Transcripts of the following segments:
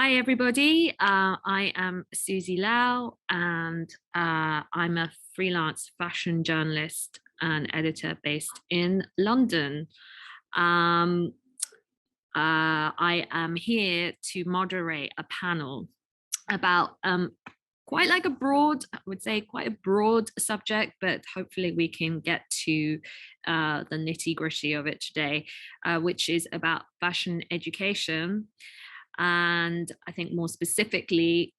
Hi, everybody. I am Susie Lau, and I'm a freelance fashion journalist and editor based in London. Um, I am here to moderate a panel about quite like a broad, I would say quite a broad subject, but hopefully we can get to the nitty gritty of it today, which is about fashion education. And I think more specifically,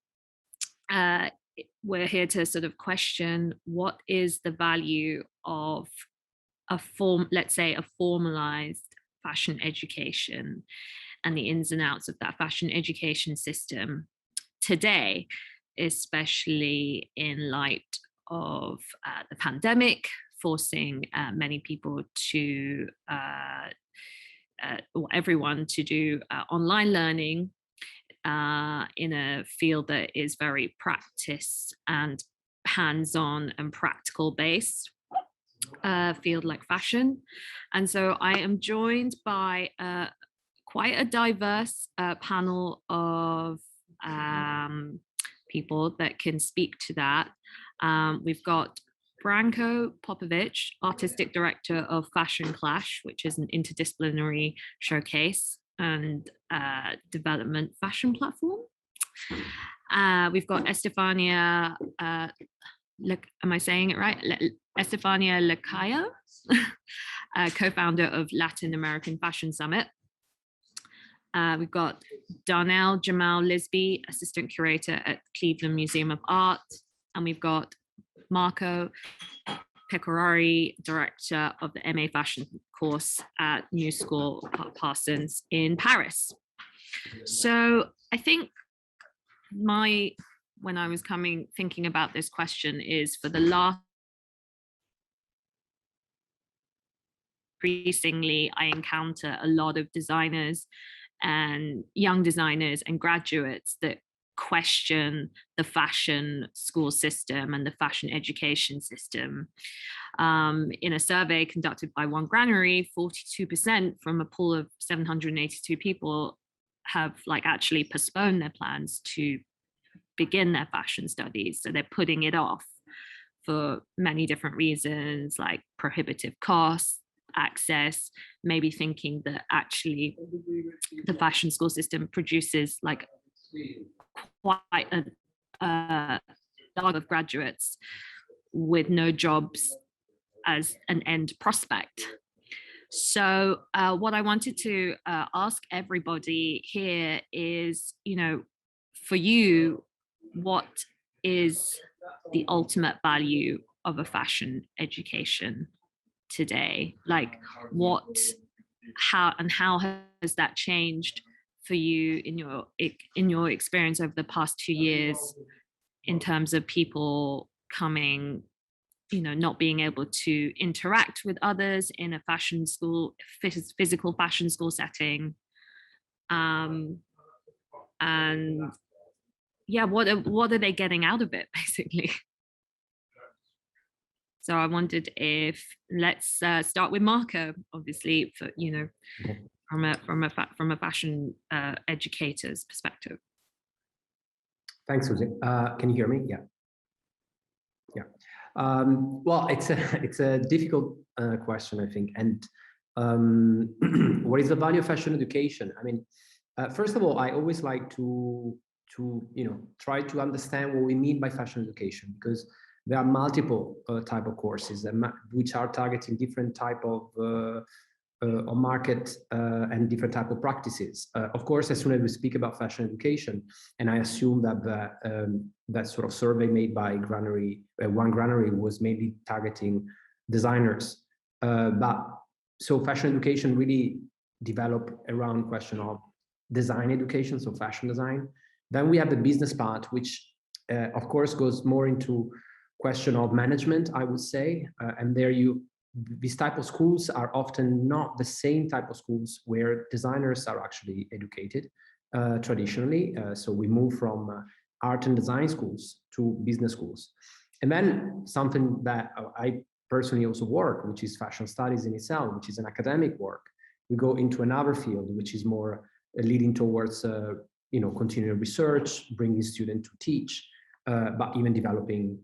we're here to sort of question what is the value of let's say a formalized fashion education and the ins and outs of that fashion education system today, especially in light of the pandemic, forcing many people to or everyone to do online learning in a field that is very practice and hands-on and practical based, field like fashion. And so I am joined by quite a diverse panel of people that can speak to that. We've got Branko Popovic, Artistic Director of FashionClash, which is an interdisciplinary showcase and development fashion platform. We've got Estefania, am I saying it right? Estefania Lacayo, co-founder of Latin American Fashion Summit. We've got Darnell, Jamal, Lisby, Assistant Curator at Cleveland Museum of Art. And we've got Marco Pecorari, Director of the MA Fashion course at New School Parsons in Paris. So I think when I was thinking about this question is for the last, increasingly, I encounter a lot of designers and young designers and graduates that question the fashion school system and the fashion education system. In a survey conducted by One Granary, 42% from a pool of 782 people have actually postponed their plans to begin their fashion studies. So they're putting it off for many different reasons, like prohibitive costs, access, maybe thinking that actually the fashion school system produces quite a lot of graduates with no jobs as an end prospect. So what I wanted to ask everybody here is, for you, what is the ultimate value of a fashion education today? How has that changed for you in your experience over the past 2 years in terms of people coming, not being able to interact with others in a fashion school, physical fashion school setting? And yeah, what are they getting out of it, basically? So I wondered if let's start with Marco, obviously, for from a fashion educator's perspective. Thanks, Susie. Can you hear me? Yeah. Well, it's a difficult question, I think. And what is the value of fashion education? I mean, first of all, I always like to try to understand what we mean by fashion education, because there are multiple type of courses which are targeting different type of market and different type of practices. Of course, as soon as we speak about fashion education, and I assume that that sort of survey made by One Granary was mainly targeting designers. So fashion education really developed around question of design education, so fashion design. Then we have the business part, which of course goes more into question of management, I would say, and these type of schools are often not the same type of schools where designers are actually educated traditionally. So we move from art and design schools to business schools. And then something that I personally also work, which is fashion studies in itself, which is an academic work. We go into another field, which is more leading towards continuing research, bringing students to teach, but even developing,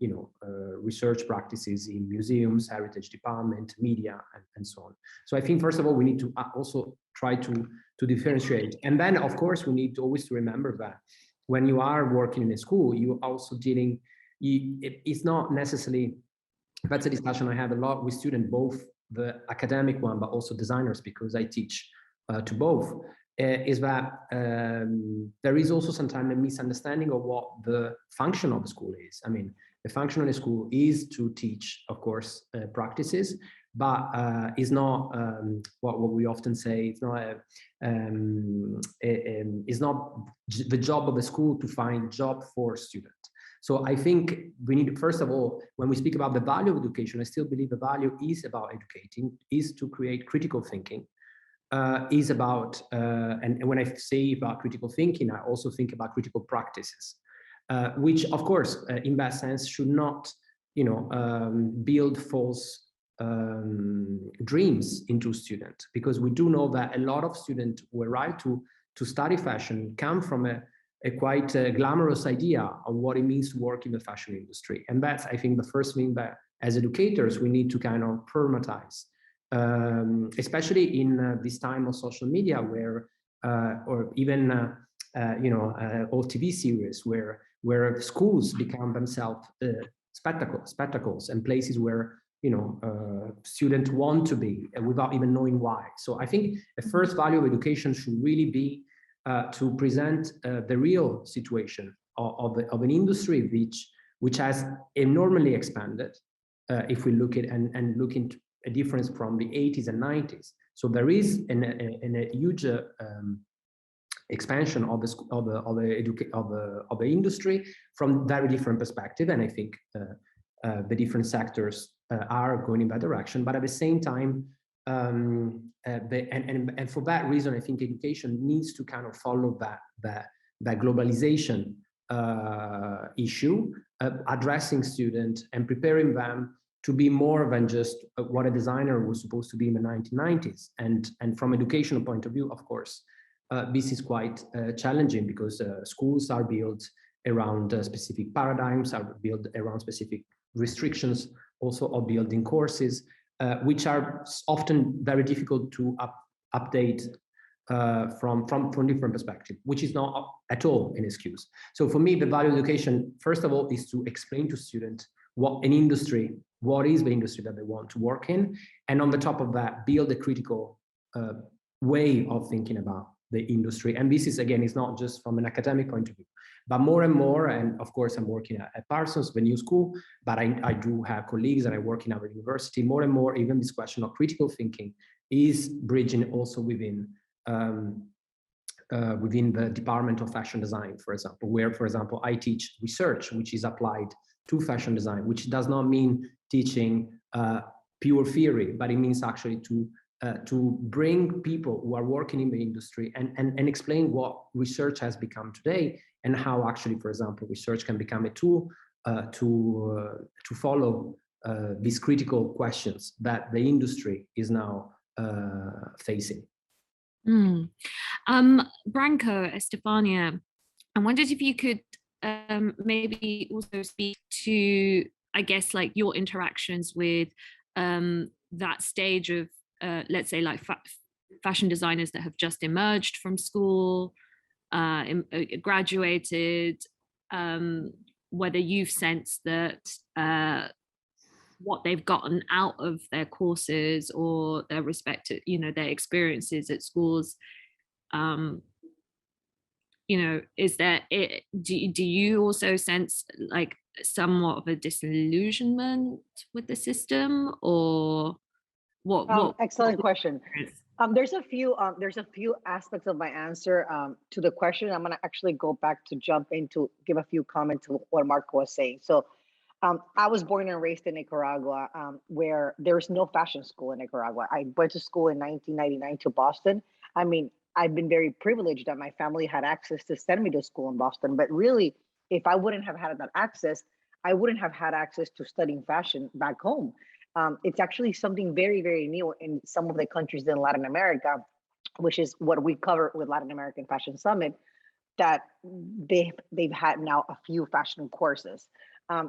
research practices in museums, heritage department, media, and so on. So I think, first of all, we need to also try to differentiate. And then, of course, we need to always remember that when you are working in a school, you're also dealing, it's not necessarily, that's a discussion I have a lot with students, both the academic one, but also designers, because I teach to both. Is that there is also sometimes a misunderstanding of what the function of the school is. I mean, the function of the school is to teach, of course, practices, but is not what we often say. It's not it's not the job of the school to find job for students. So I think we need, first of all, when we speak about the value of education, I still believe the value is about educating, is to create critical thinking. Is about, and when I say about critical thinking, I also think about critical practices, which, of course, in that sense, should not, build false dreams into students, because we do know that a lot of students who arrive to study fashion come from a quite glamorous idea of what it means to work in the fashion industry, and that's, I think, the first thing that as educators we need to kind of problematize. Especially in this time of social media, where, or even old TV series, where schools become themselves spectacles and places where students want to be without even knowing why. So I think the first value of education should really be to present the real situation of an industry which has enormously expanded. If we look at and look into a difference from the 80s and 90s. So there is a huge expansion of the industry from very different perspective, and I think the different sectors are going in that direction. But at the same time, and for that reason, I think education needs to kind of follow that globalization issue, addressing students and preparing them to be more than just what a designer was supposed to be in the 1990s. And from educational point of view, of course, this is quite challenging, because schools are built around specific paradigms, are built around specific restrictions, also of building courses, which are often very difficult to update from different perspective, which is not at all an excuse. So for me, the value of education, first of all, is to explain to students what is the industry that they want to work in, and on the top of that, build a critical way of thinking about the industry. And this is, again, is not just from an academic point of view, but more and more, and of course I'm working at Parsons, the new school, but I do have colleagues and I work in our university, more and more, even this question of critical thinking is bridging also within the Department of Fashion Design, for example, where, for example, I teach research, which is applied to fashion design, which does not mean teaching pure theory, but it means actually to bring people who are working in the industry and explain what research has become today, and how actually, for example, research can become a tool to follow these critical questions that the industry is now facing. Branko, Estefania, I wondered if you could maybe also speak to, I guess, like your interactions with that stage of, let's say, like fashion designers that have just emerged from school, graduated, whether you've sensed that what they've gotten out of their courses or their respective, their experiences at schools, is there, do you also sense like somewhat of a disillusionment with the system, or what excellent question. There's a few aspects of my answer to the question. I'm gonna actually go back to jump in to give a few comments to what Marco was saying. So I was born and raised in Nicaragua, where there's no fashion school in Nicaragua. I went to school in 1999 to Boston. I mean, I've been very privileged that my family had access to send me to school in Boston, but really, if I wouldn't have had that access, I wouldn't have had access to studying fashion back home. It's actually something very, very new in some of the countries in Latin America, which is what we cover with Latin American Fashion Summit. that they've had now a few fashion courses.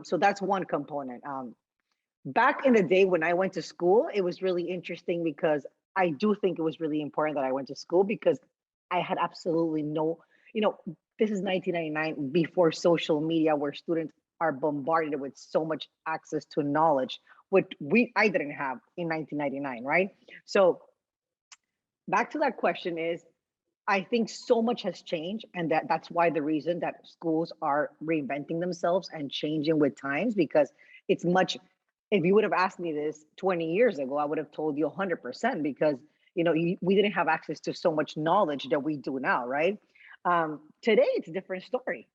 So that's one component. Back in the day when I went to school, it was really interesting because I do think it was really important that I went to school because I had absolutely no, this is 1999 before social media where students are bombarded with so much access to knowledge, which I didn't have in 1999, right? So back to that question is, I think so much has changed, and that's why the reason that schools are reinventing themselves and changing with times, because it's much, if you would have asked me this 20 years ago, I would have told you 100% because, we didn't have access to so much knowledge that we do now, right? Today, it's a different story.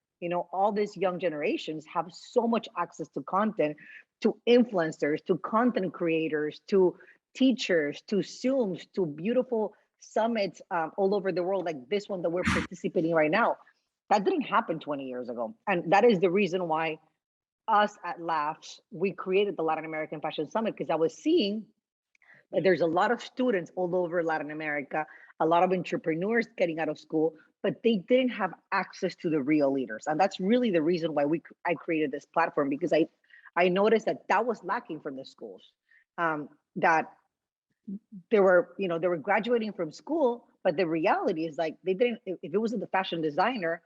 All these young generations have so much access to content, to influencers, to content creators, to teachers, to Zooms, to beautiful summits all over the world, like this one that we're participating right now. That didn't happen 20 years ago. And that is the reason why us at Laughs, we created the Latin American Fashion Summit, because I was seeing that there's a lot of students all over Latin America, a lot of entrepreneurs getting out of school, but they didn't have access to the real leaders. And that's really the reason why I created this platform, because I noticed that was lacking from the schools, that they were graduating from school, but the reality is like they didn't, if it wasn't the fashion designer,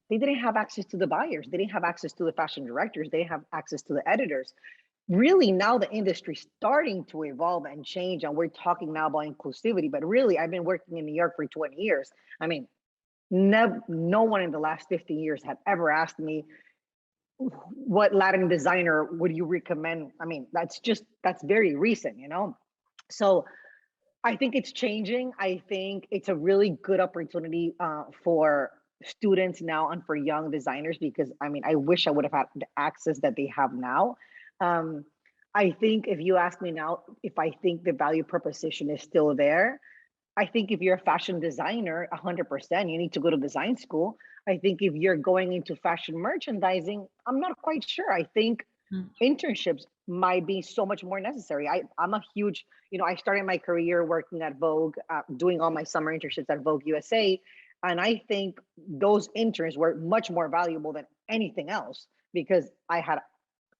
they didn't have access to the buyers. They didn't have access to the fashion directors. They didn't have access to the editors. Really, now the industry's starting to evolve and change, and we're talking now about inclusivity, but really, I've been working in New York for 20 years. I mean, no one in the last 50 years had ever asked me, what Latin designer would you recommend? I mean, that's very recent, So I think it's changing. I think it's a really good opportunity for students now and for young designers, because I wish I would have had the access that they have now. I think if you ask me now, if I think the value proposition is still there, I think if you're a fashion designer, 100%, you need to go to design school. I think if you're going into fashion merchandising, I'm not quite sure. I think internships might be so much more necessary. I'm a huge, I started my career working at Vogue, doing all my summer internships at Vogue USA. And I think those interns were much more valuable than anything else, because I had,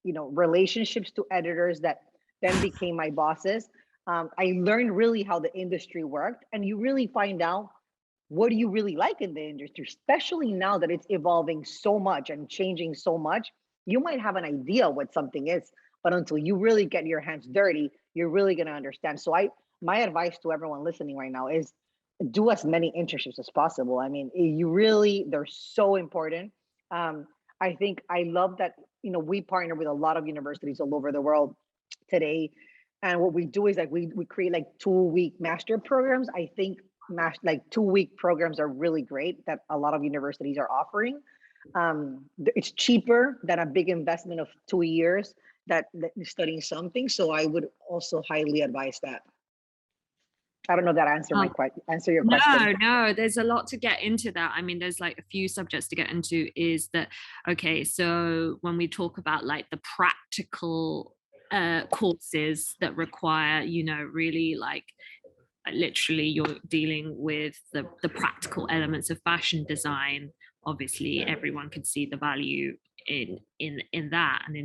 relationships to editors that then became my bosses. I learned really how the industry worked, and you really find out what do you really like in the industry, especially now that it's evolving so much and changing so much. You might have an idea what something is, but until you really get your hands dirty, you're really going to understand. So my advice to everyone listening right now is do as many internships as possible. I mean, they're so important. I think I love that, we partner with a lot of universities all over the world today. And what we do is like, we create like 2-week master programs. I think like 2-week programs are really great that a lot of universities are offering. It's cheaper than a big investment of 2 years that you're studying something. So I would also highly advise that. I don't know if that answer your question. No, there's a lot to get into that. I mean, there's like a few subjects to get into. Is that okay? So when we talk about like the practical courses that require, really like literally you're dealing with the practical elements of fashion design. Obviously, everyone can see the value in that and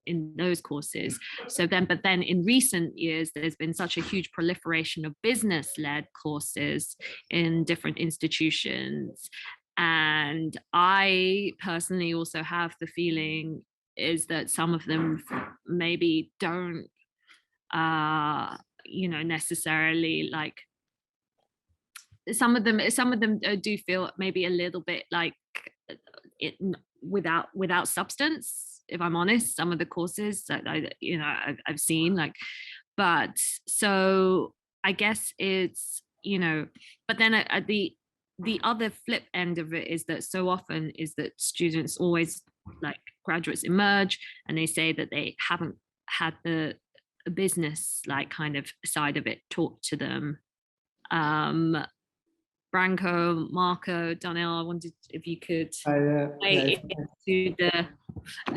in those courses. So then, but then in recent years, there's been such a huge proliferation of business-led courses in different institutions. And I personally also have the feeling is that some of them maybe don't necessarily like, some of them do feel maybe a little bit like it without substance, if I'm honest. Some of the courses that I've seen, like, but so I guess it's, but then at the other flip end of it is that so often is that students always, like, graduates emerge and they say that they haven't had the business like kind of side of it taught to them. Branko, Marco, Darnell, I wondered if you could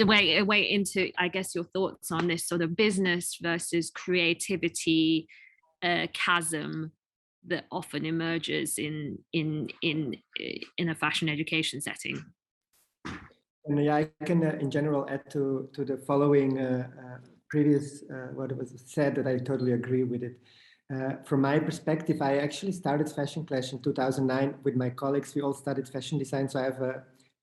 weigh into, I guess, your thoughts on this sort of business versus creativity chasm that often emerges in a fashion education setting. And yeah, I can in general add to the following previous what was said, that I totally agree with it. From my perspective, I actually started FashionClash in 2009 with my colleagues. We all studied fashion design, so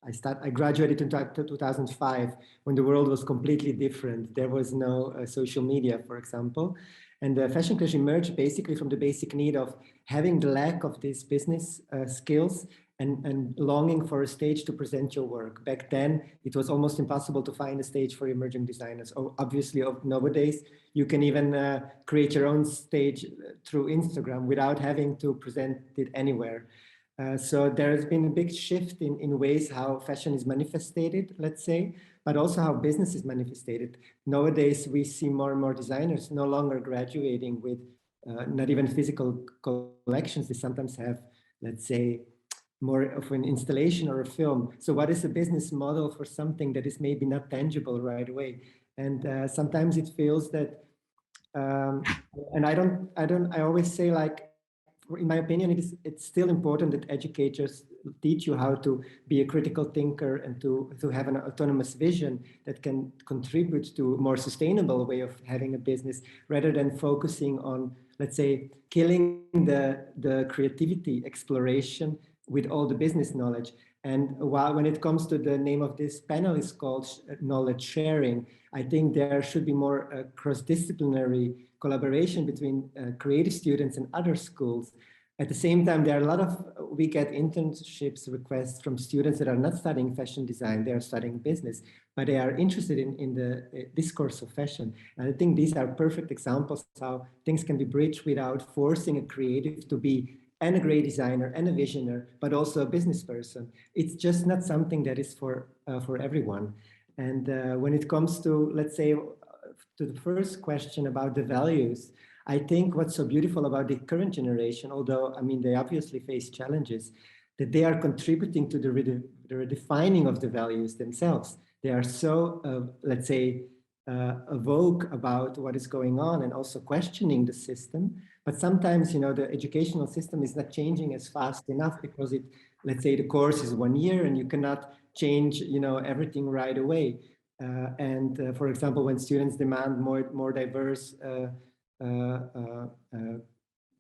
I graduated in 2005 when the world was completely different. There was no social media, for example. And FashionClash emerged basically from the basic need of having the lack of these business skills and longing for a stage to present your work. Back then, it was almost impossible to find a stage for emerging designers. Obviously, nowadays, you can even create your own stage through Instagram without having to present it anywhere. So there has been a big shift in ways how fashion is manifested, let's say, but also how business is manifested. Nowadays, we see more and more designers no longer graduating with not even physical collections. They sometimes have, let's say, more of an installation or a film. So what is a business model for something that is maybe not tangible right away? And sometimes it feels that, and I always say, like, in my opinion, it's still important that educators teach you how to be a critical thinker and to have an autonomous vision that can contribute to a more sustainable way of having a business, rather than focusing on, let's say, killing the creativity exploration with all the business knowledge. And while when it comes to the name of this panel is called knowledge sharing, I think there should be more cross-disciplinary collaboration between creative students and other schools. At the same time, there are a lot of, we get internships requests from students that are not studying fashion design, they are studying business, but they are interested in the discourse of fashion. And I think these are perfect examples how things can be bridged without forcing a creative to be and a great designer and a visionary, but also a business person. It's just not something that is for everyone. And when it comes to, let's say, to the first question about the values, I think what's so beautiful about the current generation, although, I mean, they obviously face challenges, that they are contributing to the redefining of the values themselves. They are so, let's say, evoke about what is going on and also questioning the system. But sometimes, you know, the educational system is not changing as fast enough because it, let's say, the course is 1 year and you cannot change, you know, everything right away. For example, when students demand more diverse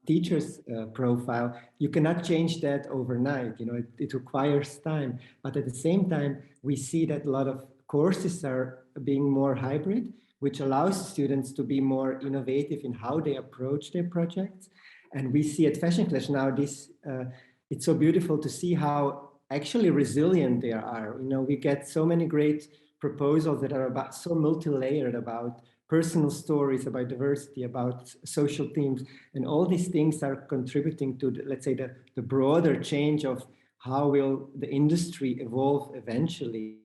teacher's profile, you cannot change that overnight. You know, it requires time. But at the same time, we see that a lot of courses are being more hybrid, which allows students to be more innovative in how they approach their projects. And we see at FashionClash now this, it's so beautiful to see how actually resilient they are. You know, we get so many great proposals that are about so multi-layered, about personal stories, about diversity, about social themes, and all these things are contributing to, let's say, the broader change of how will the industry evolve eventually.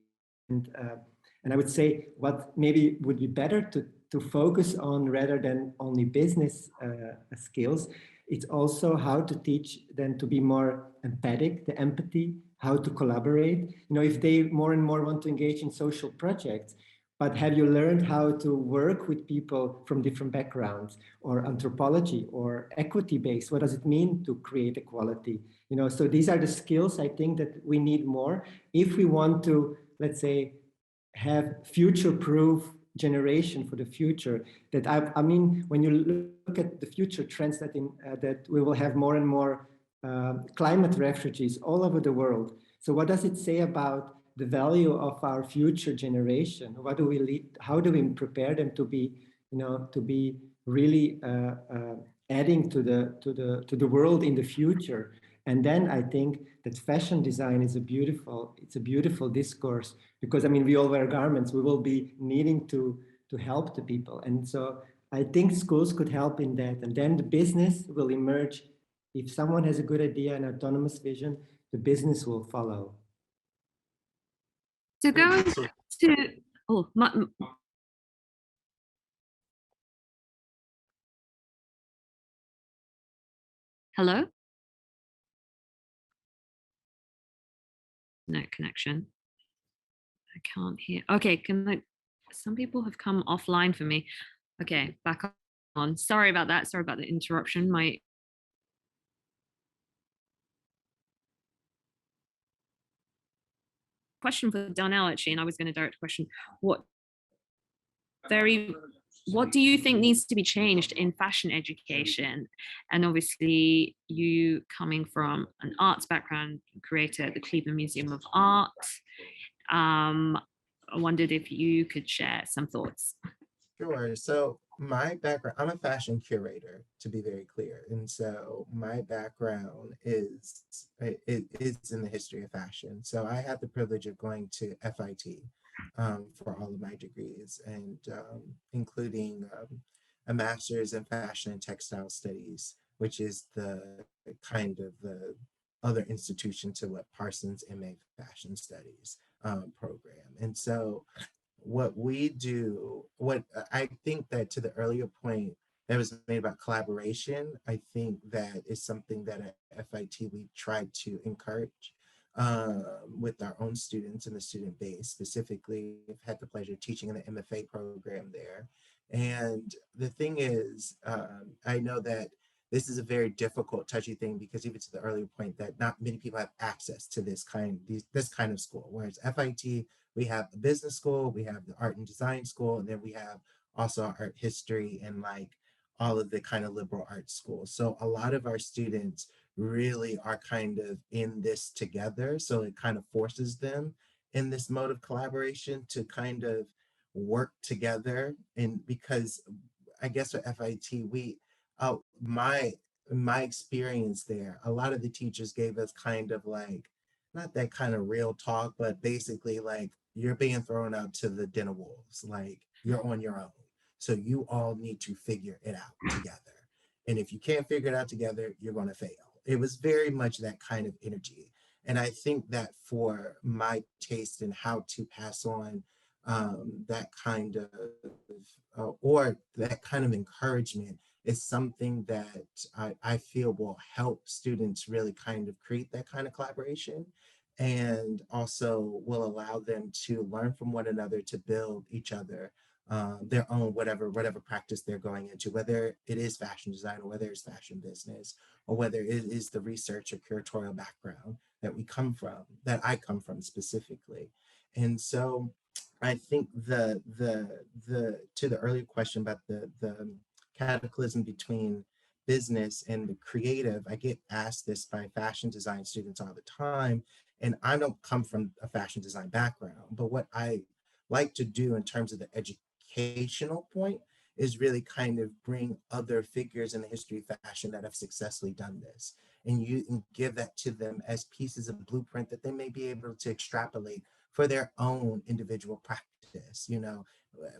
And I would say what maybe would be better to focus on rather than only business skills, it's also how to teach them to be more empathic, the empathy, how to collaborate. You know, if they more and more want to engage in social projects, but have you learned how to work with people from different backgrounds, or anthropology or equity based? What does it mean to create equality? You know, so these are the skills I think that we need more if we want to, let's say, have future-proof generation for the future. That I mean, when you look at the future trends that that we will have more and more climate refugees all over the world. So what does it say about the value of our future generation? What do we lead? How do we prepare them to be, you know, to be really adding to the world in the future? And then I think that fashion design is it's a beautiful discourse, because I mean, we all wear garments. We will be needing to help the people. And so I think schools could help in that. And then the business will emerge. If someone has a good idea and autonomous vision, the business will follow. So going to, hello? Net connection. I can't hear. Okay, some people have come offline for me. Okay, back on. Sorry about that. Sorry about the interruption. question for Darnell, actually, and I was going to direct a question. What do you think needs to be changed in fashion education? And obviously, you coming from an arts background, creator at the Cleveland Museum of Art, I wondered if you could share some thoughts. Sure. So my background, I'm a fashion curator, to be very clear. And so my background is in the history of fashion. So I had the privilege of going to FIT for all of my degrees, and including a master's in fashion and textile studies, which is the kind of the other institution to what Parsons MA Fashion Studies program. And so what we do, what I think that to the earlier point that was made about collaboration, I think that is something that at FIT we tried to encourage with our own students and the student base. Specifically, I've had the pleasure of teaching in the MFA program there. And the thing is, I know that this is a very difficult, touchy thing, because even to the earlier point that not many people have access to this kind of school. Whereas FIT, we have the business school, we have the art and design school, and then we have also art history and like all of the kind of liberal arts schools. So a lot of our students really are kind of in this together. So it kind of forces them in this mode of collaboration to kind of work together. And because I guess with FIT, my experience there, a lot of the teachers gave us kind of like, not that kind of real talk, but basically like, you're being thrown out to the den of wolves, like you're on your own. So you all need to figure it out together. And if you can't figure it out together, you're going to fail. It was very much that kind of energy. And I think that for my taste in how to pass on that kind of, or that kind of encouragement is something that I feel will help students really kind of create that kind of collaboration, and also will allow them to learn from one another to build each other their own whatever practice they're going into, whether it is fashion design or whether it's fashion business or whether it is the research or curatorial background that I come from specifically. And so I think the to the earlier question about the cataclysm between business and the creative, I get asked this by fashion design students all the time. And I don't come from a fashion design background, but what I like to do in terms of the educational point is really kind of bring other figures in the history of fashion that have successfully done this. And you can give that to them as pieces of blueprint that they may be able to extrapolate for their own individual practice. You know,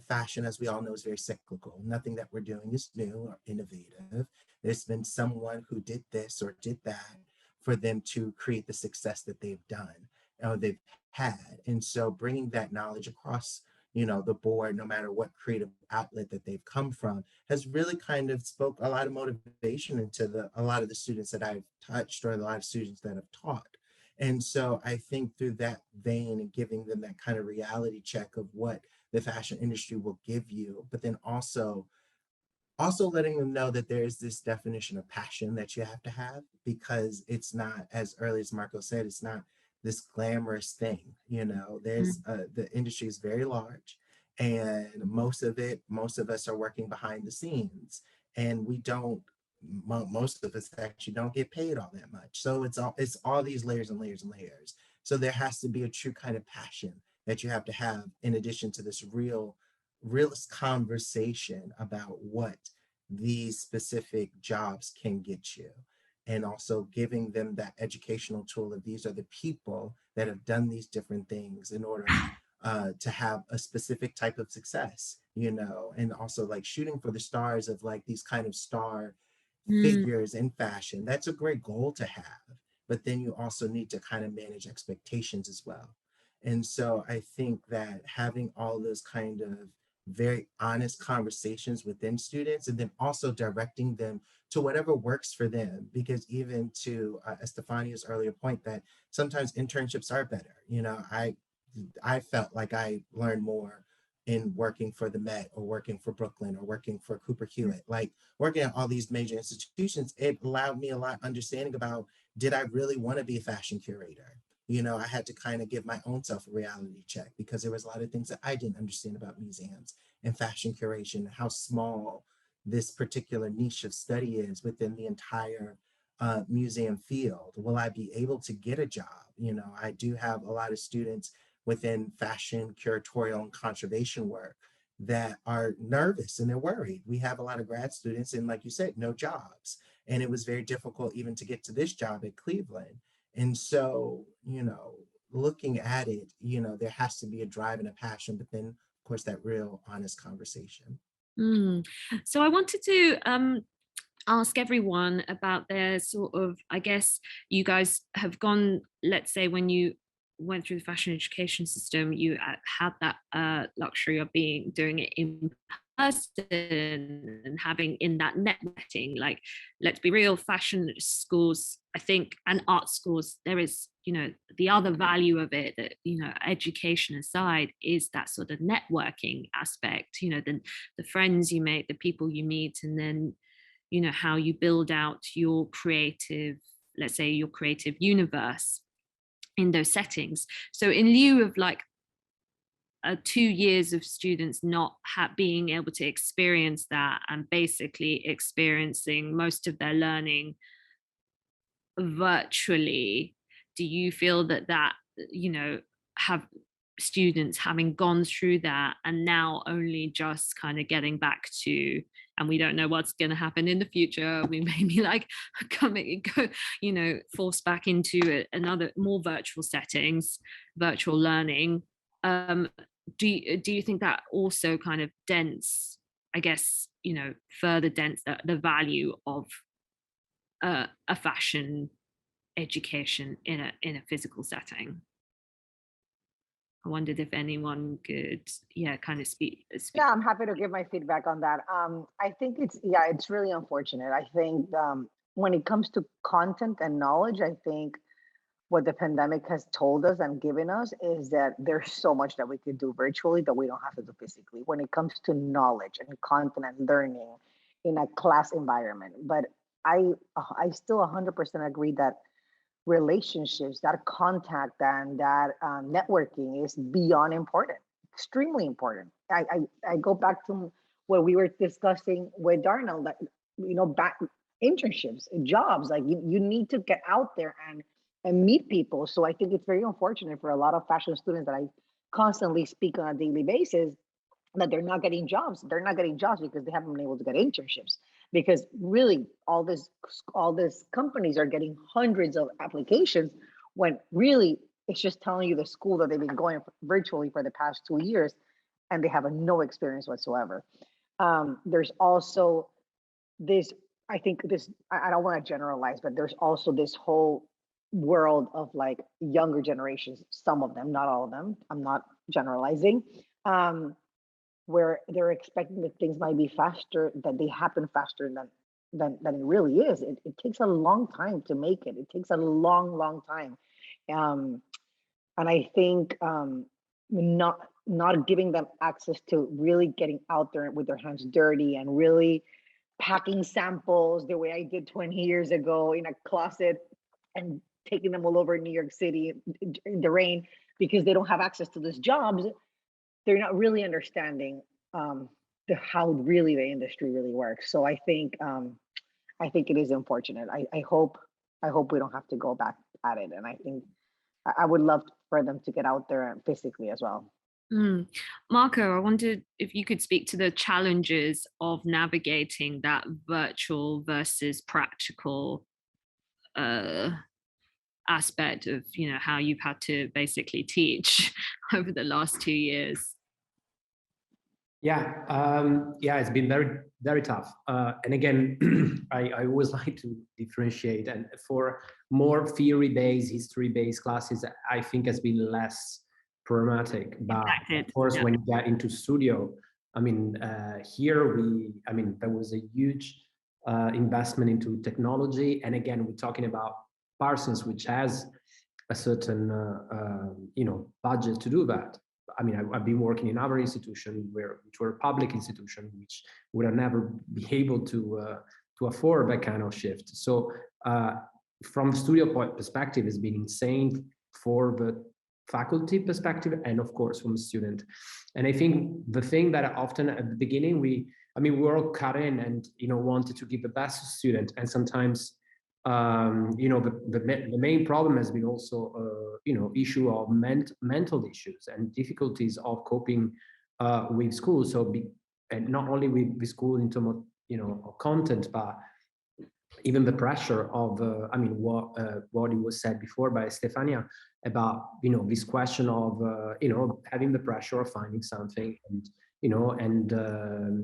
fashion, as we all know, is very cyclical. Nothing that we're doing is new or innovative. There's been someone who did this or did that for them to create the success that they've done or they've had. And so bringing that knowledge across, you know, the board, no matter what creative outlet that they've come from, has really kind of spoke a lot of motivation into a lot of the students that I've touched or a lot of students that I've taught. And so I think through that vein and giving them that kind of reality check of what the fashion industry will give you, but then also letting them know that there is this definition of passion that you have, because it's not, as early as Marco said, it's not this glamorous thing. You know, there's the industry is very large, and most of us are working behind the scenes, and most of us actually don't get paid all that much. So it's all these layers and layers and layers. So there has to be a true kind of passion that you have to have, in addition to this realist conversation about what these specific jobs can get you, and also giving them that educational tool of these are the people that have done these different things in order to have a specific type of success, you know, and also like shooting for the stars of like these kind of star figures in fashion. That's a great goal to have, but then you also need to kind of manage expectations as well. And so I think that having all those kind of very honest conversations within students, and then also directing them to whatever works for them, because even to Estefania's earlier point that sometimes internships are better. You know, I felt like I learned more in working for the Met or working for Brooklyn or working for Cooper Hewitt, like working at all these major institutions. It allowed me a lot of understanding about, did I really want to be a fashion curator? you know, I had to kind of give my own self a reality check because there was a lot of things that I didn't understand about museums and fashion curation, how small this particular niche of study is within the entire museum field. Will I be able to get a job? You know, I do have a lot of students within fashion, curatorial, and conservation work that are nervous and they're worried. We have a lot of grad students and, like you said, no jobs. And it was very difficult even to get to this job at Cleveland. And so, you know, looking at it, you know, there has to be a drive and a passion, but then, of course, that real honest conversation. So I wanted to ask everyone about their sort of, I guess you guys have gone, let's say when you went through the fashion education system, you had that luxury of doing it in person and having in that networking. Like, let's be real, fashion schools, I think, and art schools, there is, you know, the other value of it that, you know, education aside, is that sort of networking aspect, you know, the friends you make, the people you meet, and then, you know, how you build out your creative, let's say your creative universe in those settings. So in lieu of like 2 years of students not being able to experience that and basically experiencing most of their learning virtually, do you feel that, you know, have students having gone through that and now only just kind of getting back to, and we don't know what's going to happen in the future, we may be like you know, forced back into another more virtual settings, virtual learning. Do you think that also kind of dents, I guess, you know, further dents the value of a fashion education in a physical setting? I wondered if anyone could, kind of speak. Yeah, I'm happy to give my feedback on that. I think it's really unfortunate. I think when it comes to content and knowledge, I think what the pandemic has told us and given us is that there's so much that we could do virtually that we don't have to do physically when it comes to knowledge and content and learning in a class environment. But I still 100% agree that relationships, that contact, and that networking is beyond important, extremely important. I go back to what we were discussing with Darnell, that, you know, back internships, jobs, like you need to get out there and meet people. So I think it's very unfortunate for a lot of fashion students that I constantly speak on a daily basis that they're not getting jobs. They're not getting jobs because they haven't been able to get internships. Because really, all these companies are getting hundreds of applications when really it's just telling you the school that they've been going virtually for the past 2 years, and they have no experience whatsoever. There's also this. I think this. I don't want to generalize, but there's also this whole world of like younger generations. Some of them, not all of them. I'm not generalizing. Where they're expecting that things might be faster, that they happen faster than it really is. It takes a long time to make it. It takes a long time. And I think not giving them access to really getting out there with their hands dirty and really packing samples the way I did 20 years ago in a closet and taking them all over New York City in the rain because they don't have access to these jobs. They're not really understanding how really the industry really works. So I think it is unfortunate. I hope we don't have to go back at it. And I think I would love for them to get out there physically as well. Marco, I wondered if you could speak to the challenges of navigating that virtual versus practical aspect of, you know, how you've had to basically teach over the last 2 years. It's been very, very tough. And again, I always like to differentiate. And for more theory-based, history-based classes, I think has been less problematic. But of course, when you get into studio, I mean, there was a huge investment into technology. And again, we're talking about Parsons, which has a certain, budget to do that. I mean, I've been working in other institutions which were public institutions, which would have never be able to afford that kind of shift. So from the studio point perspective, it's been insane for the faculty perspective and of course from the student. And I think the thing that often at the beginning we're all cut in and wanted to give the best to student, and sometimes the main problem has been also issue of mental issues and difficulties of coping with school. And not only with school in terms of of content, but even the pressure of what it was said before by Estefania about this question of having the pressure of finding something and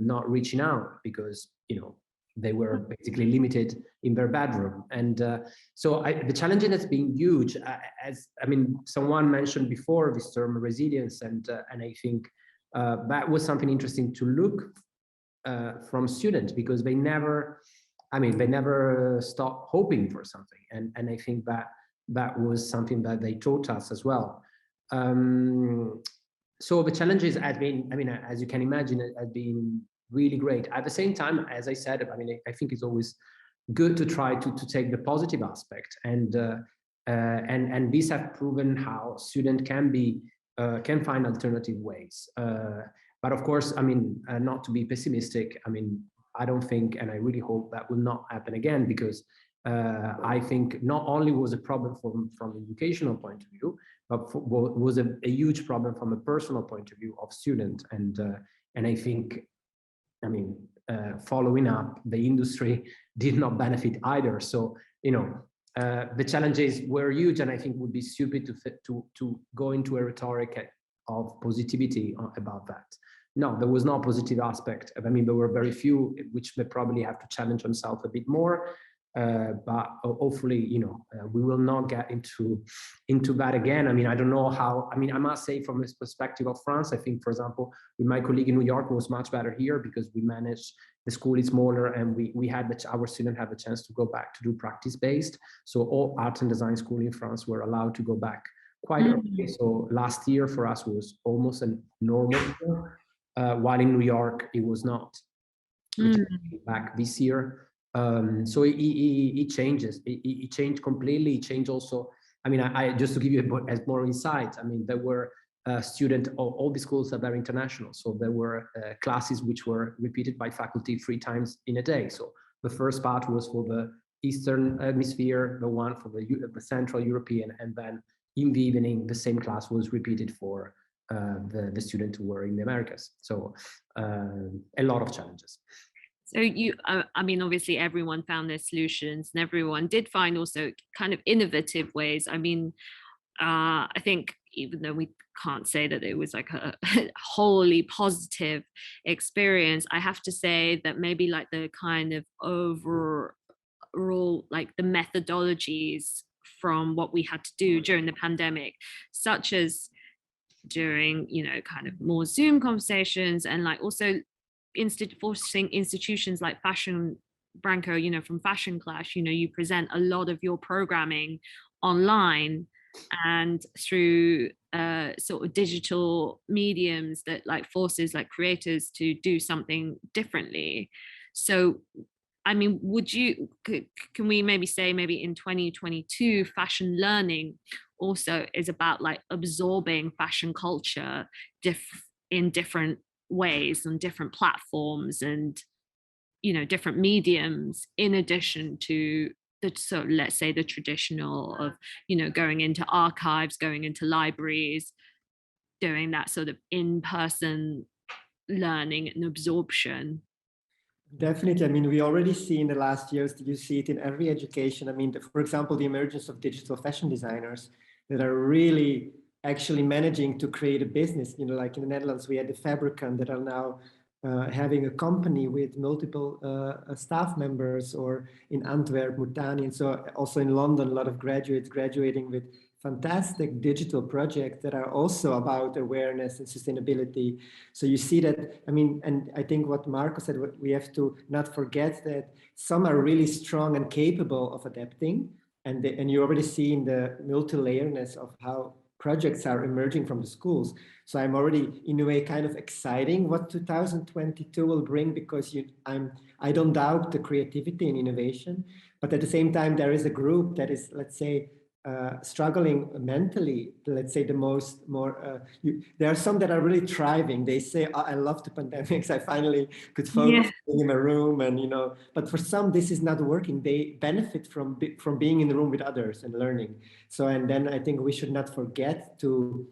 not reaching out because they were basically limited in their bedroom. And so the challenge has been huge. Someone mentioned before this term resilience, and I think that was something interesting to look from students, because they never stop hoping for something. And I think that was something that they taught us as well. So the challenges have been, as you can imagine, have been really great. At the same time, as I said, I think it's always good to try to take the positive aspect, and these have proven how students can find alternative ways. But of course, not to be pessimistic, I don't think, and I really hope that will not happen again, because I think not only was a problem from an educational point of view, but was a huge problem from a personal point of view of students. And I think, following up, the industry did not benefit either. So, the challenges were huge, and I think would be stupid to go into a rhetoric of positivity about that. No, there was no positive aspect. There were very few, which may probably have to challenge themselves a bit more. But hopefully, we will not get into that again. I don't know how. I must say, from this perspective of France, I think, for example, with my colleague in New York, was much better here because we managed. The school is smaller, and we had our students have a chance to go back to do practice-based. So all art and design school in France were allowed to go back quite early. So last year for us was almost a normal year, while in New York it was not. Back this year. So it changes. It changed completely. It changed also. I just to give you more insight. There were students. All the schools are very international. So there were classes which were repeated by faculty 3 times in a day. So the first part was for the Eastern Hemisphere, the one for the Central European, and then in the evening the same class was repeated for the students who were in the Americas. So a lot of challenges. So obviously everyone found their solutions, and everyone did find also kind of innovative ways. I think even though we can't say that it was like a wholly positive experience, I have to say that maybe like the kind of overall, like the methodologies from what we had to do during the pandemic, such as during, kind of more Zoom conversations, and like also forcing institutions like Branko, from FashionClash, you present a lot of your programming online and through sort of digital mediums that like forces like creators to do something differently. So can we maybe say maybe in 2022 fashion learning also is about like absorbing fashion culture in different ways on different platforms and different mediums, in addition to let's say the traditional of going into archives, going into libraries, doing that sort of in-person learning and absorption? Definitely. We already see in the last years, you see it in every education. For example, the emergence of digital fashion designers that are really actually managing to create a business. Like in the Netherlands, we had the Fabricant that are now having a company with multiple staff members, or in Antwerp, Mutani. And so also in London, a lot of graduates graduating with fantastic digital projects that are also about awareness and sustainability. So you see that, and I think what Marco said, we have to not forget that some are really strong and capable of adapting. And you already see in the multi-layerness of how projects are emerging from the schools. So I'm already in a way kind of exciting what 2022 will bring, because I don't doubt the creativity and innovation, but at the same time, there is a group that is, let's say, struggling mentally, let's say there are some that are really thriving. They say, oh, I love the pandemics. I finally could focus in a room, and but for some, this is not working. They benefit from being in the room with others and learning. So, and then I think we should not forget to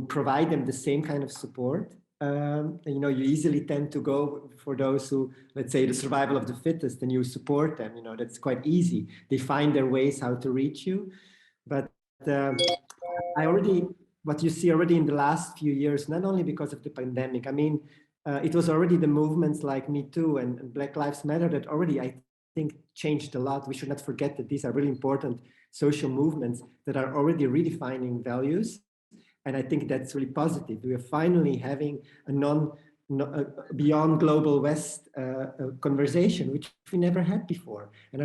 provide them the same kind of support. You easily tend to go for those who, let's say, the survival of the fittest, and you support them. That's quite easy. They find their ways how to reach you. But what you see already in the last few years, not only because of the pandemic, I mean, it was already the movements like Me Too and Black Lives Matter that already, I think, changed a lot. We should not forget that these are really important social movements that are already redefining values. And I think that's really positive. We are finally having a beyond global West conversation, which we never had before. And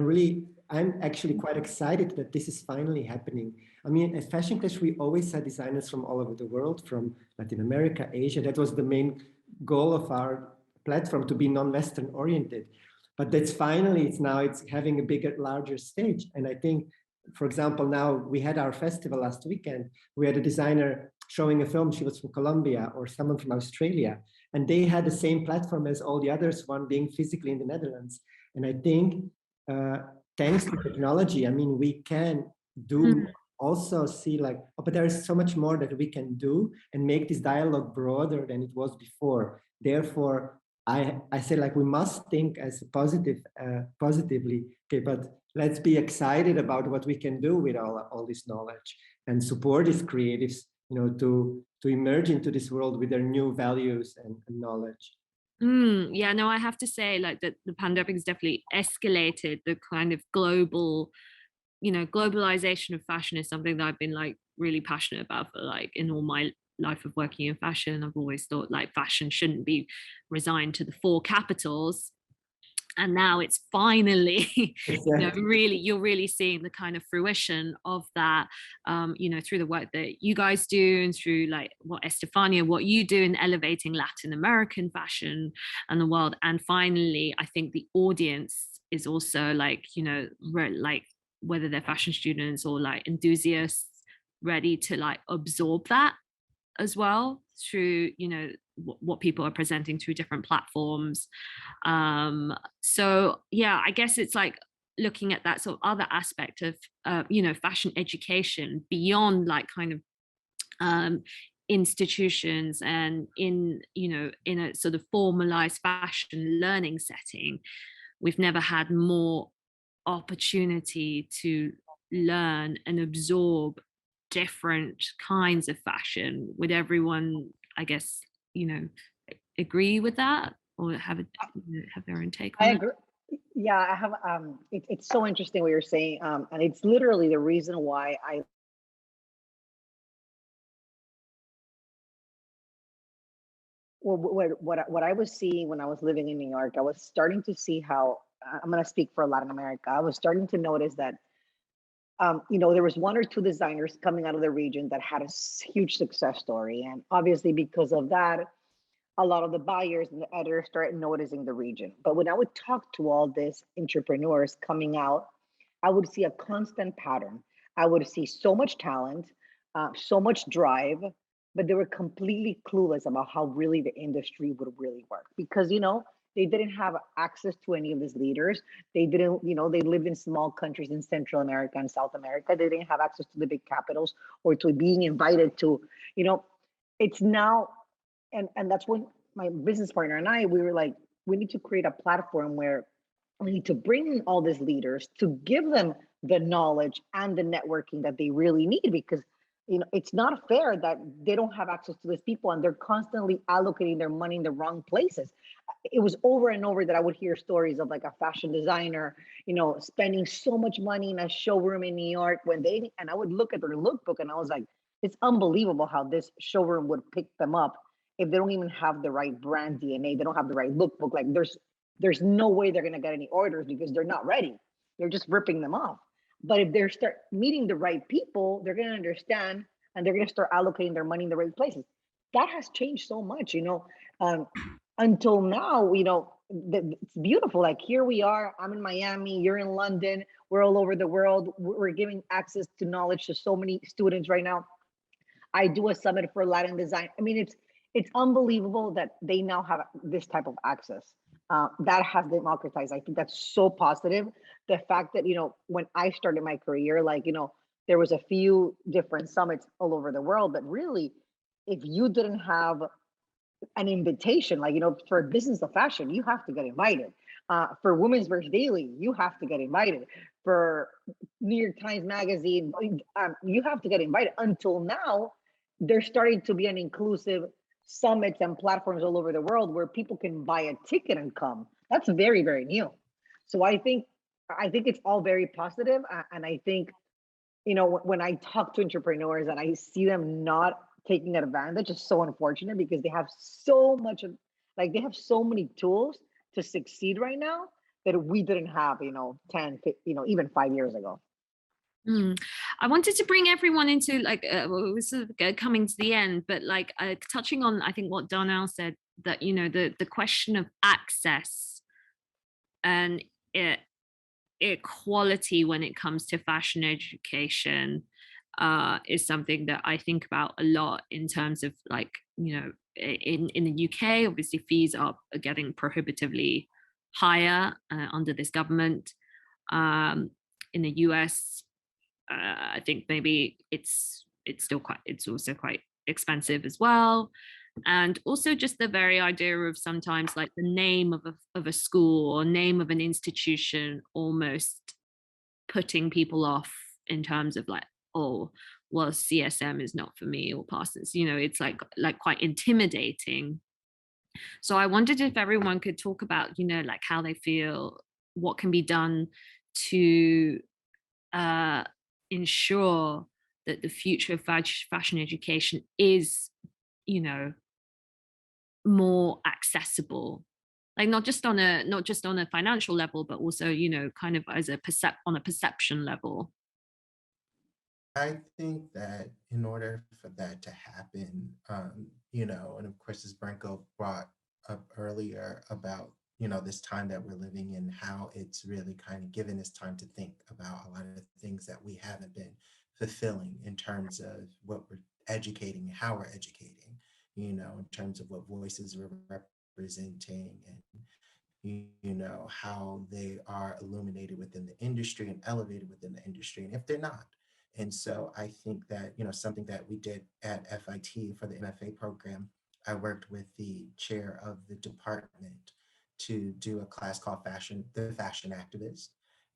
I'm actually quite excited that this is finally happening. I mean, at FashionClash, we always had designers from all over the world, from Latin America, Asia. That was the main goal of our platform, to be non-Western oriented. But that's finally, it's having a larger stage. And I think, for example, now we had our festival last weekend. We had a designer showing a film. She was from Colombia, or someone from Australia. And they had the same platform as all the others, one being physically in the Netherlands. And I think, thanks to technology, I mean, we can also see but there is so much more that we can do and make this dialogue broader than it was before. Therefore, I say we must think as positively, okay, but let's be excited about what we can do with all this knowledge and support these creatives, to emerge into this world with their new values and knowledge. Yeah, no, I have to say that the pandemic has definitely escalated the kind of globalization of fashion is something that I've been really passionate about for in all my life of working in fashion. I've always thought fashion shouldn't be resigned to the 4 capitals. And now it's finally, you're really seeing the kind of fruition of that, through the work that you guys do, and through what you do in elevating Latin American fashion and the world. And finally, I think the audience is also whether they're fashion students or enthusiasts, ready to absorb that as well through what people are presenting through different platforms. So yeah, I guess it's looking at that sort of other aspect of fashion education beyond institutions, and in a sort of formalized fashion learning setting. We've never had more opportunity to learn and absorb different kinds of fashion. Would everyone, I guess, agree with that, or have their own take on it? I agree. Yeah, I have. It's so interesting what you're saying, and it's literally the reason why what I was seeing when I was living in New York. I was starting to see how, I'm going to speak for Latin America. I was starting to notice that there was 1 or 2 designers coming out of the region that had a huge success story. And obviously because of that, a lot of the buyers and the editors started noticing the region. But when I would talk to all these entrepreneurs coming out, I would see a constant pattern. I would see so much talent, so much drive, but they were completely clueless about how really the industry would really work, because, they didn't have access to any of these leaders. They didn't, they lived in small countries in Central America and South America. They didn't have access to the big capitals or to being invited to, it's now, and that's when my business partner and we were like, we need to create a platform where we need to bring in all these leaders to give them the knowledge and the networking that they really need, because it's not fair that they don't have access to these people and they're constantly allocating their money in the wrong places. It was over and over that I would hear stories of a fashion designer, spending so much money in a showroom in New York and I would look at their lookbook and I was like, it's unbelievable how this showroom would pick them up if they don't even have the right brand DNA, they don't have the right lookbook. There's no way they're going to get any orders because they're not ready. They're just ripping them off. But if they start meeting the right people, they're going to understand and they're going to start allocating their money in the right places. That has changed so much, until now, it's beautiful. Like here we are, I'm in Miami, you're in London, we're all over the world. We're giving access to knowledge to so many students right now. I do a summit for Latin design. I mean, it's unbelievable that they now have this type of access. That has democratized. I think that's so positive. The fact that, when I started my career, like, there was a few different summits all over the world, but really, if you didn't have an invitation, like, for business of fashion, you have to get invited. For Women's Verse Daily, you have to get invited. For New York Times Magazine, you have to get invited. Until now, there's starting to be an inclusive summits and platforms all over the world where people can buy a ticket and come. That's very, very new. So I think it's all very positive. And I think, when I talk to entrepreneurs and I see them not taking advantage, it's so unfortunate because they have so much of, like, they have so many tools to succeed right now that we didn't have, 10, even 5 years ago. I wanted to bring everyone into we're sort of coming to the end, but touching on, I think, what Darnell said, that, the question of access and equality when it comes to fashion education is something that I think about a lot in terms of, in the UK, obviously fees are getting prohibitively higher under this government. In the US, I think maybe it's also quite expensive as well. And also just the very idea of sometimes, like, the name of a school or name of an institution almost putting people off in terms of, like, oh, well, CSM is not for me, or Parsons, it's like quite intimidating. So I wondered if everyone could talk about, like, how they feel, what can be done to ensure that the future of fashion education is, more accessible, like not just on a financial level, but also, kind of as on a perception level. I think that in order for that to happen, and of course, as Branko brought up earlier about, this time that we're living in, how it's really kind of given us time to think about a lot of the things that we haven't been fulfilling in terms of what we're educating, how we're educating, in terms of what voices we're representing, and how they are illuminated within the industry and elevated within the industry, and if they're not. And so I think that, something that we did at FIT for the MFA program, I worked with the chair of the department to do a class called The Fashion Activist.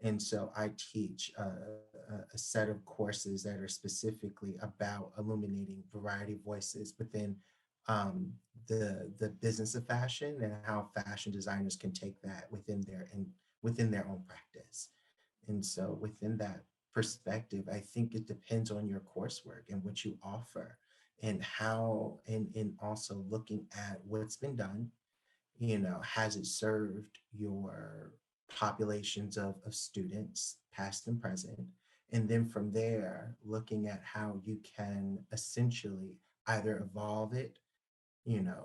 And so I teach a set of courses that are specifically about illuminating variety of voices within the business of fashion, and how fashion designers can take that within their own practice. And so within that perspective, I think it depends on your coursework and what you offer, and how, and also looking at what's been done, has it served your populations of students, past and present? And then from there, looking at how you can essentially either evolve it,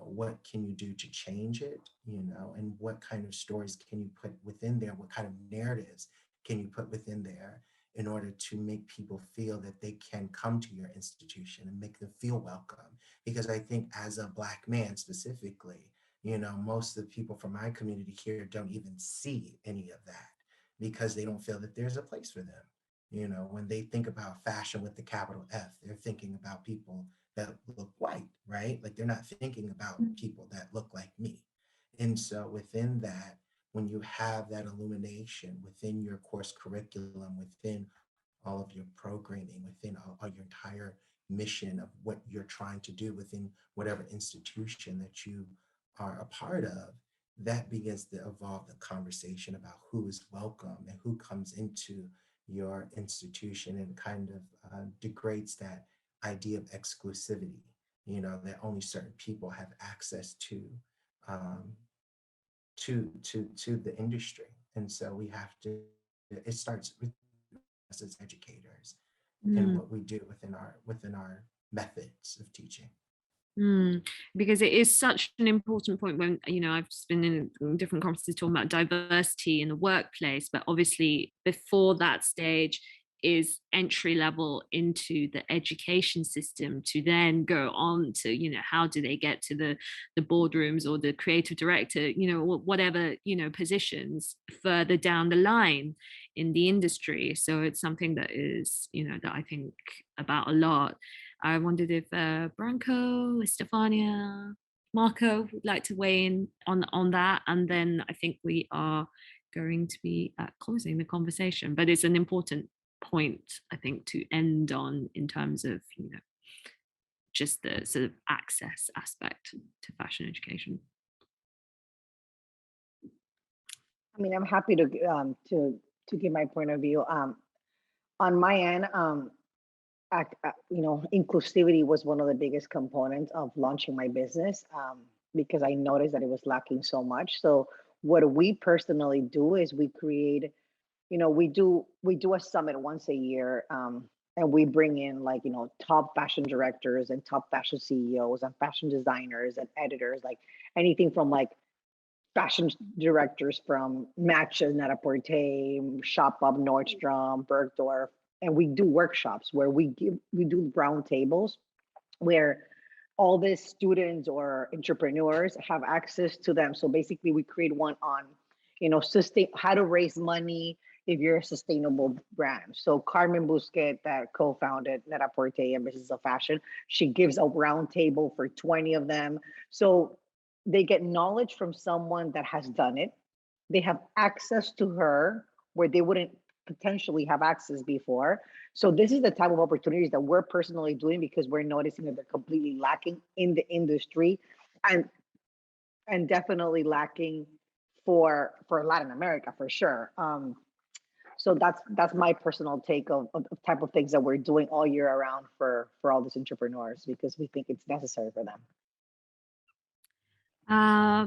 what can you do to change it, and what kind of stories can you put within there? What kind of narratives can you put within there in order to make people feel that they can come to your institution and make them feel welcome? Because I think as a Black man specifically, most of the people from my community here don't even see any of that, because they don't feel that there's a place for them. When they think about fashion with the capital F, they're thinking about people that look white, right? Like, they're not thinking about people that look like me. And so within that, when you have that illumination within your course curriculum, within all of your programming, within all your entire mission of what you're trying to do within whatever institution that you are a part of, that begins to evolve the conversation about who is welcome and who comes into your institution, and kind of degrades that idea of exclusivity, that only certain people have access to the industry. And so we have to, it starts with us as educators and what we do within our methods of teaching. Because it is such an important point when, you know, I've just been in different conferences talking about diversity in the workplace, but obviously before that stage is entry level into the education system to then go on to, you know, how do they get to the boardrooms or the creative director, you know, whatever, you know, positions further down the line in the industry. So it's something that is, you know, that I think about a lot. I wondered if Branko, Estefania, Marco would like to weigh in on that. And then I think we are going to be closing the conversation, but it's an important point, I think, to end on in terms of, you know, just the sort of access aspect to fashion education. I mean, I'm happy to give my point of view. On my end, you know, inclusivity was one of the biggest components of launching my business, because I noticed that it was lacking so much. So what we personally do is we create, you know, we do a summit once a year, and we bring in, like, you know, top fashion directors and top fashion CEOs and fashion designers and editors, like anything from like fashion directors from Matches, Net-a-Porter, Shop Up, Nordstrom, Bergdorf. And we do workshops where we do round tables where all the students or entrepreneurs have access to them. So basically we create one on, you know, how to raise money if you're a sustainable brand. So Carmen Busquet, that co-founded Net-a-Porter and Business of Fashion, she gives a round table for 20 of them. So they get knowledge from someone that has done it. They have access to her where they wouldn't potentially have access before. So this is the type of opportunities that we're personally doing because we're noticing that they're completely lacking in the industry, and definitely lacking for Latin America for sure. So that's my personal take of type of things that we're doing all year around for all these entrepreneurs, because we think it's necessary for them.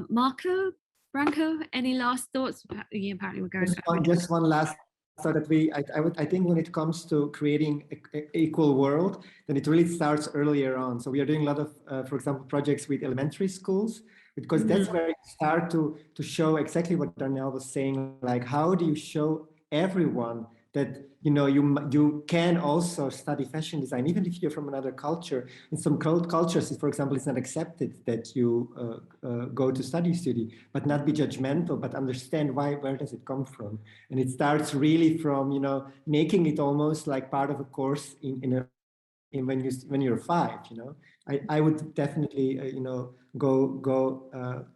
Marco, Branko, any last thoughts? Yeah, apparently we're going. Just one last thought that I think when it comes to creating an equal world, then it really starts earlier on. So we are doing a lot of, for example, projects with elementary schools, because that's where you start to show exactly what Darnell was saying. Like, how do you show everyone that, you know, you can also study fashion design, even if you're from another culture. In some cultures, for example, it's not accepted that you go to study, but not be judgmental, but understand where does it come from. And it starts really from, you know, making it almost like part of a course when you're 5, you know. I would definitely, you know, go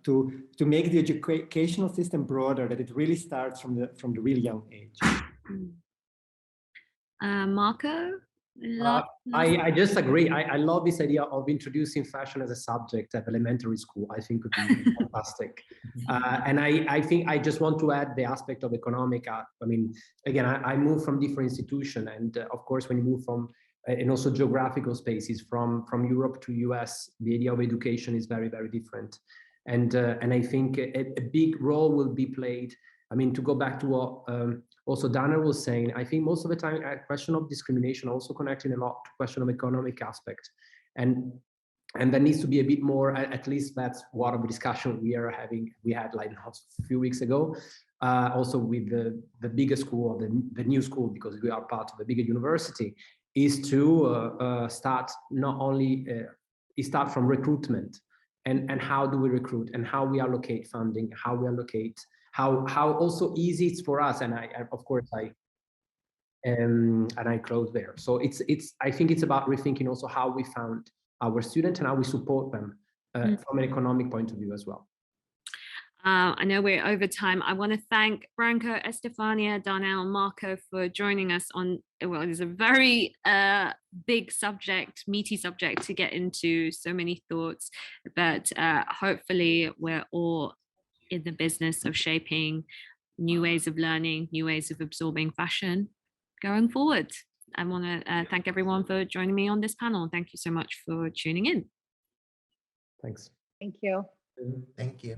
to make the educational system broader, that it really starts from the really young age. Marco? I just agree. I love this idea of introducing fashion as a subject at elementary school. I think would be fantastic. And I think I just want to add the aspect of economic. I mean, again, I moved from different institutions, and of course, when you move from and also geographical spaces from Europe to US, the idea of education is very, very different. And I think a big role will be played. I mean, to go back to what also Darnell was saying, I think most of the time a question of discrimination also connecting a lot to question of economic aspect. And there needs to be a bit more, at least that's what of the discussion we are having. We had like a few weeks ago, also with the bigger school, or the new school, because we are part of a bigger university, is to start not only, start from recruitment and how do we recruit and how we allocate funding, how we allocate, how also easy it's for us. And I of course, and I close there. So I think it's about rethinking also how we found our students and how we support them from an economic point of view as well. I know we're over time. I want to thank Branko, Estefania, Darnell, and Marco for joining us on, well, it's a very big subject, meaty subject to get into, so many thoughts, but hopefully we're all in the business of shaping new ways of learning, new ways of absorbing fashion going forward. I want to thank everyone for joining me on this panel. Thank you so much for tuning in. Thanks. Thank you. Thank you.